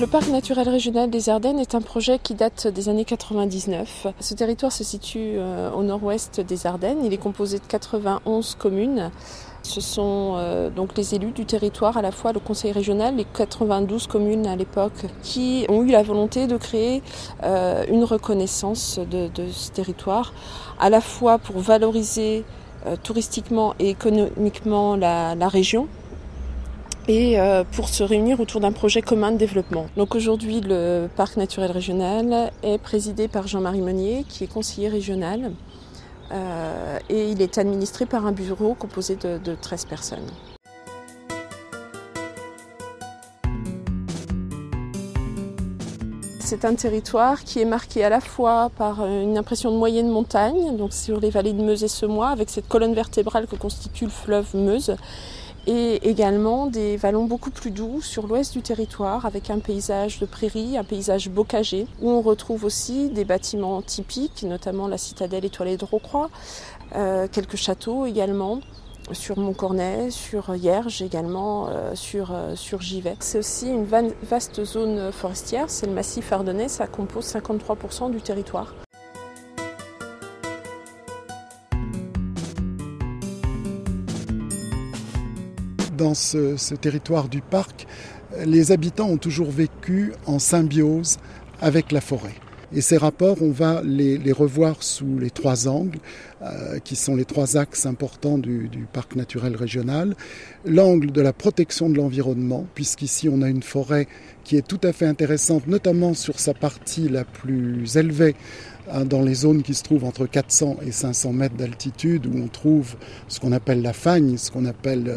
le parc naturel régional des Ardennes est un projet qui date des années 99. Ce territoire se situe au nord-ouest des Ardennes. Il est composé de 91 communes. Ce sont donc les élus du territoire, à la fois le conseil régional, les 92 communes à l'époque, qui ont eu la volonté de créer une reconnaissance de ce territoire, à la fois pour valoriser touristiquement et économiquement la région, et pour se réunir autour d'un projet commun de développement. Donc aujourd'hui, le parc naturel régional est présidé par Jean-Marie Meunier, qui est conseiller régional, et il est administré par un bureau composé de 13 personnes. C'est un territoire qui est marqué à la fois par une impression de moyenne montagne, donc sur les vallées de Meuse et Semois, avec cette colonne vertébrale que constitue le fleuve Meuse, et également des vallons beaucoup plus doux sur l'ouest du territoire, avec un paysage de prairie, un paysage bocagé, où on retrouve aussi des bâtiments typiques, notamment la citadelle étoilée de Rocroi, quelques châteaux également, sur Montcornet, sur Hierges également, sur Givet. C'est aussi une vaste zone forestière, c'est le massif ardennais, ça compose 53% du territoire. Dans ce territoire du parc, les habitants ont toujours vécu en symbiose avec la forêt. Et ces rapports, on va les revoir sous les trois angles, qui sont les trois axes importants du parc naturel régional. L'angle de la protection de l'environnement, puisqu'ici on a une forêt qui est tout à fait intéressante, notamment sur sa partie la plus élevée, dans les zones qui se trouvent entre 400 et 500 mètres d'altitude, où on trouve ce qu'on appelle la fagne, ce qu'on appelle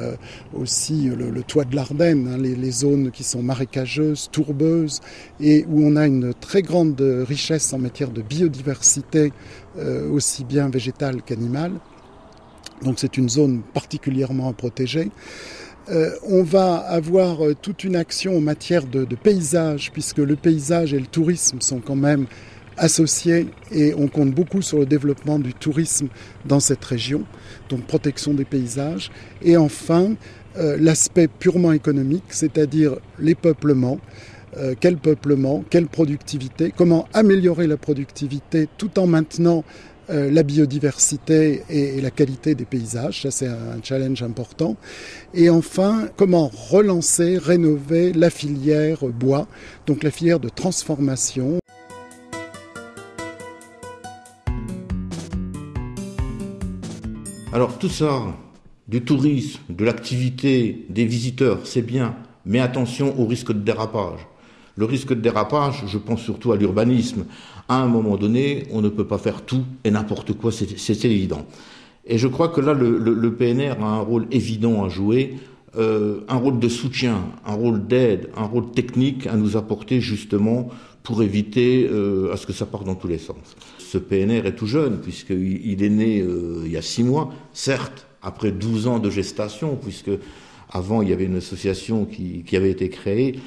aussi le toit de l'Ardenne, les zones qui sont marécageuses, tourbeuses, et où on a une très grande richesse en matière de biodiversité, aussi bien végétale qu'animale. Donc c'est une zone particulièrement à protéger. On va avoir toute une action en matière de paysage, puisque le paysage et le tourisme sont quand même associés, et on compte beaucoup sur le développement du tourisme dans cette région, donc protection des paysages. Et enfin, l'aspect purement économique, c'est-à-dire les peuplements. Quel peuplement, quelle productivité, comment améliorer la productivité tout en maintenant la biodiversité et la qualité des paysages, ça c'est un challenge important. Et enfin, comment relancer, rénover la filière bois, donc la filière de transformation. Alors tout ça, du tourisme, de l'activité, des visiteurs, c'est bien, mais attention au risque de dérapage. Le risque de dérapage, je pense surtout à l'urbanisme. À un moment donné, on ne peut pas faire tout et n'importe quoi, c'est évident. Et je crois que là, le PNR a un rôle évident à jouer, un rôle de soutien, un rôle d'aide, un rôle technique à nous apporter justement pour éviter à ce que ça parte dans tous les sens. Ce PNR est tout jeune, puisqu'il est né il y a 6 mois, certes, après 12 ans de gestation, puisque avant il y avait une association qui avait été créée.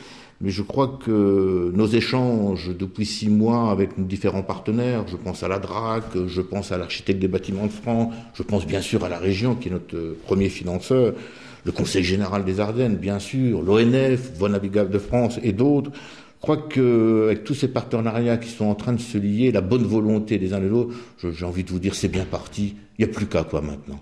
Mais je crois que nos échanges depuis 6 mois avec nos différents partenaires, je pense à la DRAC, je pense à l'architecte des bâtiments de France, je pense bien sûr à la région qui est notre premier financeur, le Conseil général des Ardennes, bien sûr, l'ONF, Voies navigables de France et d'autres. Je crois qu'avec tous ces partenariats qui sont en train de se lier, la bonne volonté des uns et des autres, j'ai envie de vous dire c'est bien parti, il n'y a plus qu'à quoi maintenant.